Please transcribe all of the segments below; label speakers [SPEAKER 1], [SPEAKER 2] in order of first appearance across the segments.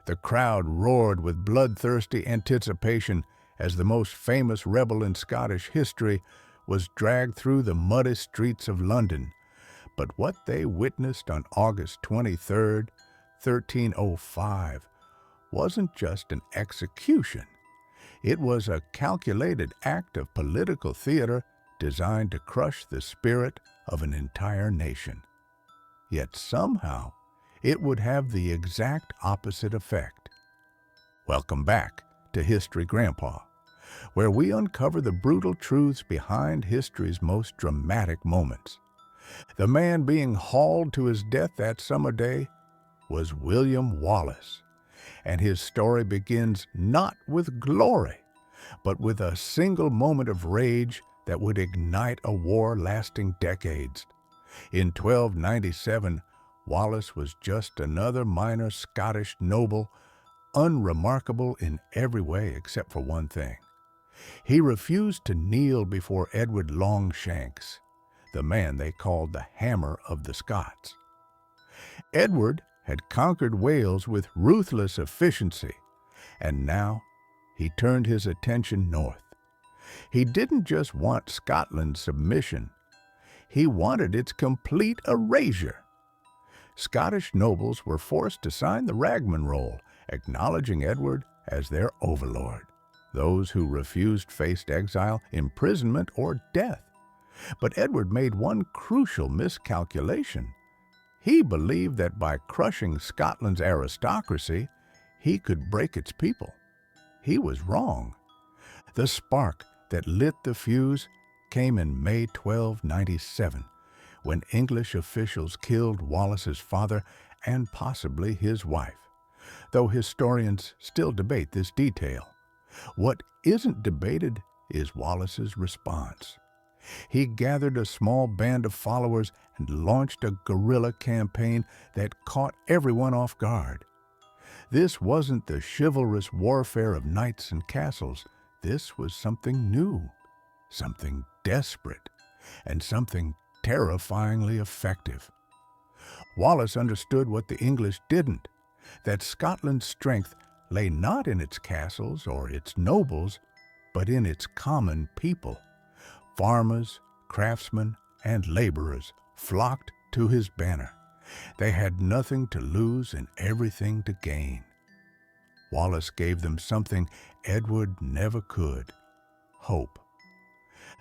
[SPEAKER 1] The crowd roared with bloodthirsty anticipation as the most famous rebel in Scottish history was dragged through the muddy streets of London. But what they witnessed on August 23rd, 1305, wasn't just an execution. It was a calculated act of political theater designed to crush the spirit of an entire nation. Yet somehow, it would have the exact opposite effect. Welcome back to History Grandpa, where we uncover the brutal truths behind history's most dramatic moments. The man being hauled to his death that summer day was William Wallace, and his story begins not with glory, but with a single moment of rage that would ignite a war lasting decades. In 1297, Wallace was just another minor Scottish noble, unremarkable in every way except for one thing. He refused to kneel before Edward Longshanks, the man they called the Hammer of the Scots. Edward had conquered Wales with ruthless efficiency, and now he turned his attention north. He didn't just want Scotland's submission, he wanted its complete erasure. Scottish nobles were forced to sign the Ragman Roll, acknowledging Edward as their overlord. Those who refused faced exile, imprisonment, or death. But Edward made one crucial miscalculation. He believed that by crushing Scotland's aristocracy, he could break its people. He was wrong. The spark that lit the fuse came in May 1297, when English officials killed Wallace's father and possibly his wife, though historians still debate this detail. What isn't debated is Wallace's response. He gathered a small band of followers and launched a guerrilla campaign that caught everyone off guard. This wasn't the chivalrous warfare of knights and castles. This was something new, something desperate, and something terrifyingly effective. Wallace understood what the English didn't, that Scotland's strength lay not in its castles or its nobles, but in its common people. Farmers, craftsmen, and laborers flocked to his banner. They had nothing to lose and everything to gain. Wallace gave them something Edward never could: hope.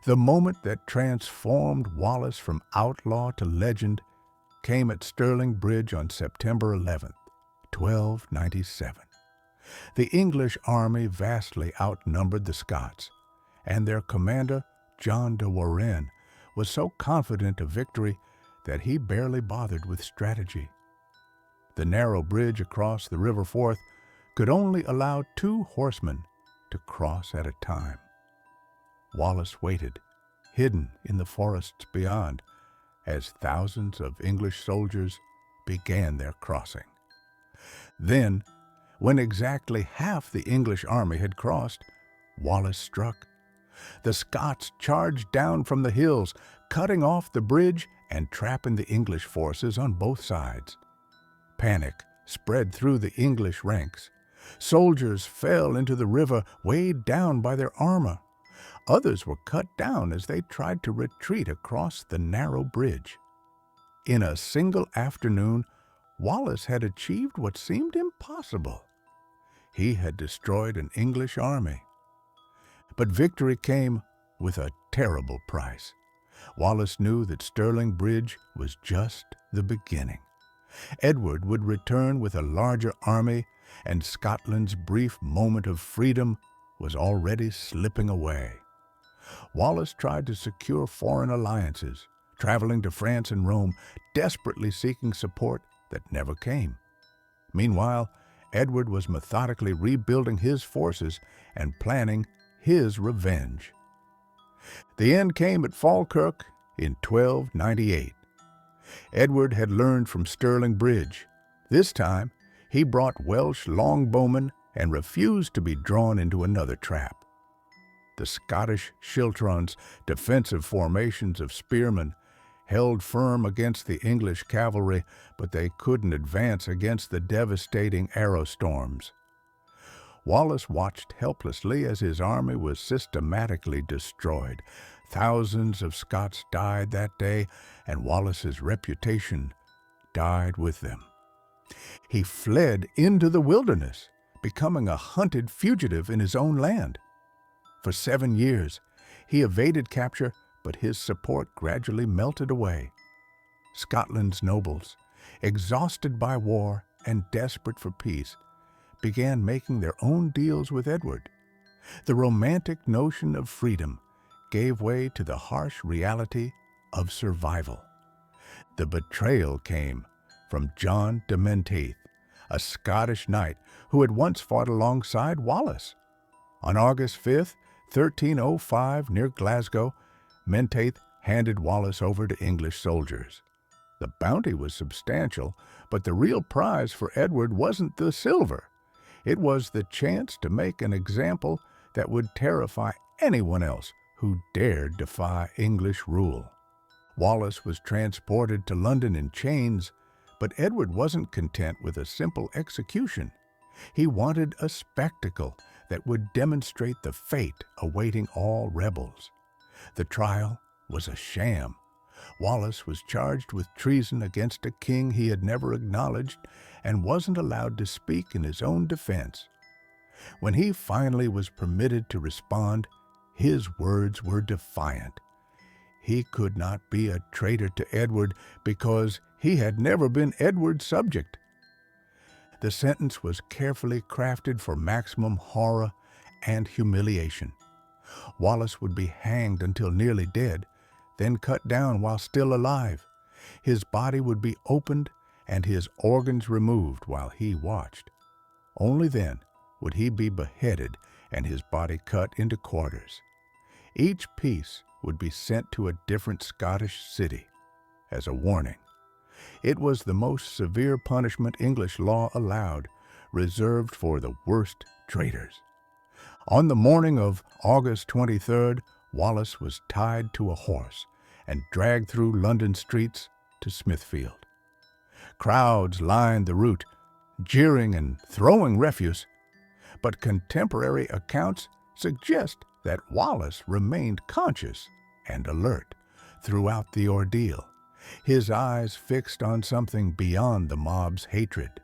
[SPEAKER 1] The moment that transformed Wallace from outlaw to legend came at Stirling Bridge on September 11th, 1297. The English army vastly outnumbered the Scots, and their commander, John de Warenne, was so confident of victory that he barely bothered with strategy. The narrow bridge across the River Forth could only allow 2 horsemen to cross at a time. Wallace waited, hidden in the forests beyond, as thousands of English soldiers began their crossing. Then, when exactly half the English army had crossed, Wallace struck. The Scots charged down from the hills, cutting off the bridge and trapping the English forces on both sides. Panic spread through the English ranks. Soldiers fell into the river, weighed down by their armor. Others were cut down as they tried to retreat across the narrow bridge. In a single afternoon, Wallace had achieved what seemed impossible. He had destroyed an English army. But victory came with a terrible price. Wallace knew that Stirling Bridge was just the beginning. Edward would return with a larger army, and Scotland's brief moment of freedom was already slipping away. Wallace tried to secure foreign alliances, traveling to France and Rome, desperately seeking support that never came. Meanwhile, Edward was methodically rebuilding his forces and planning his revenge. The end came at Falkirk in 1298. Edward had learned from Stirling Bridge. This time, he brought Welsh longbowmen and refused to be drawn into another trap. The Scottish schiltrons, defensive formations of spearmen, held firm against the English cavalry, but they couldn't advance against the devastating arrow storms. Wallace watched helplessly as his army was systematically destroyed. Thousands of Scots died that day, and Wallace's reputation died with them. He fled into the wilderness, becoming a hunted fugitive in his own land. For 7 years, he evaded capture, but his support gradually melted away. Scotland's nobles, exhausted by war and desperate for peace, began making their own deals with Edward. The romantic notion of freedom gave way to the harsh reality of survival. The betrayal came from John de Menteith, a Scottish knight who had once fought alongside Wallace. On August 5, 1305, near Glasgow, Menteith handed Wallace over to English soldiers. The bounty was substantial, but the real prize for Edward wasn't the silver. It was the chance to make an example that would terrify anyone else who dared defy English rule. Wallace was transported to London in chains, but Edward wasn't content with a simple execution. He wanted a spectacle that would demonstrate the fate awaiting all rebels. The trial was a sham. Wallace was charged with treason against a king he had never acknowledged and wasn't allowed to speak in his own defense. When he finally was permitted to respond, his words were defiant. He could not be a traitor to Edward because he had never been Edward's subject. The sentence was carefully crafted for maximum horror and humiliation. Wallace would be hanged until nearly dead, then cut down while still alive. His body would be opened and his organs removed while he watched. Only then would he be beheaded and his body cut into quarters. Each piece would be sent to a different Scottish city as a warning. It was the most severe punishment English law allowed, reserved for the worst traitors. On the morning of August 23rd, Wallace was tied to a horse and dragged through London streets to Smithfield. Crowds lined the route, jeering and throwing refuse, but contemporary accounts suggest that Wallace remained conscious and alert throughout the ordeal, his eyes fixed on something beyond the mob's hatred.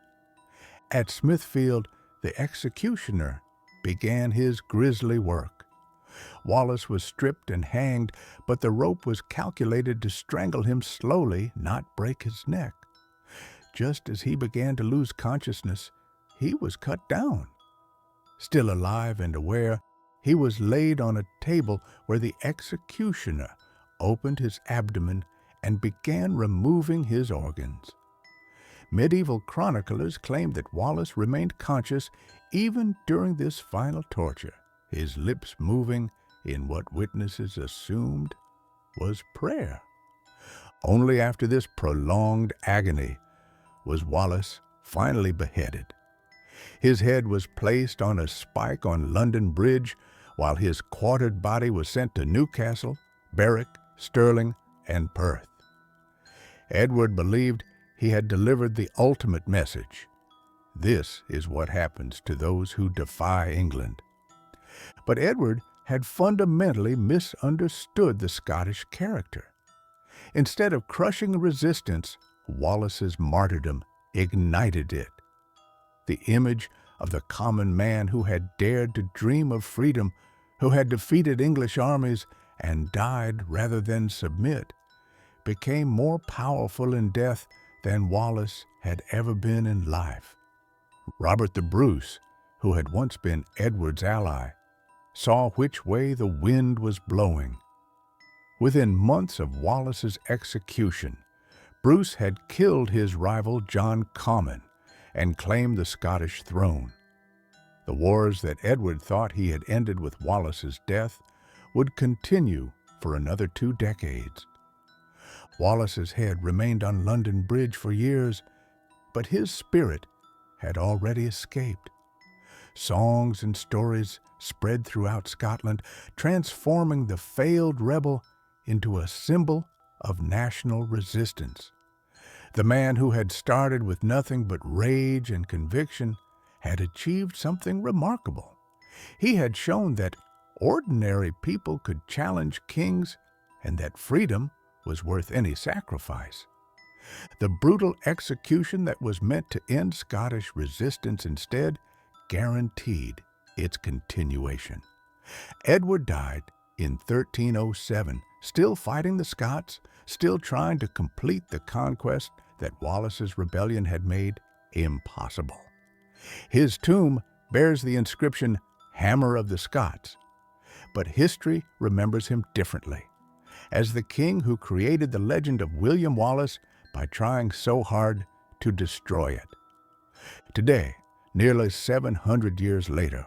[SPEAKER 1] At Smithfield, the executioner began his grisly work. Wallace was stripped and hanged, but the rope was calculated to strangle him slowly, not break his neck. Just as he began to lose consciousness, he was cut down. Still alive and aware, he was laid on a table where the executioner opened his abdomen and began removing his organs. Medieval chroniclers claim that Wallace remained conscious even during this final torture, his lips moving in what witnesses assumed was prayer. Only after this prolonged agony was Wallace finally beheaded. His head was placed on a spike on London Bridge, while his quartered body was sent to Newcastle, Berwick, Stirling, and Perth. Edward believed he had delivered the ultimate message. This is what happens to those who defy England. But Edward had fundamentally misunderstood the Scottish character. Instead of crushing resistance, Wallace's martyrdom ignited it. The image of the common man who had dared to dream of freedom, who had defeated English armies and died rather than submit, became more powerful in death than Wallace had ever been in life. Robert the Bruce, who had once been Edward's ally, saw which way the wind was blowing. Within months of Wallace's execution, Bruce had killed his rival John Comyn and claimed the Scottish throne. The wars that Edward thought he had ended with Wallace's death would continue for another 2 decades. Wallace's head remained on London Bridge for years, but his spirit had already escaped. Songs and stories spread throughout Scotland, transforming the failed rebel into a symbol of national resistance. The man who had started with nothing but rage and conviction had achieved something remarkable. He had shown that ordinary people could challenge kings and that freedom was worth any sacrifice. The brutal execution that was meant to end Scottish resistance instead guaranteed its continuation. Edward died in 1307, still fighting the Scots, still trying to complete the conquest that Wallace's rebellion had made impossible. His tomb bears the inscription, "Hammer of the Scots," but history remembers him differently, as the king who created the legend of William Wallace by trying so hard to destroy it. Today, nearly 700 years later,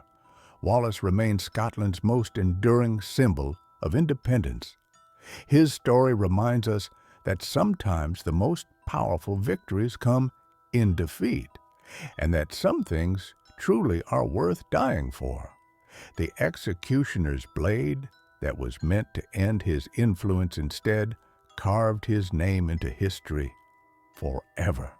[SPEAKER 1] Wallace remains Scotland's most enduring symbol of independence. His story reminds us that sometimes the most powerful victories come in defeat, and that some things truly are worth dying for. The executioner's blade that was meant to end his influence instead carved his name into history forever.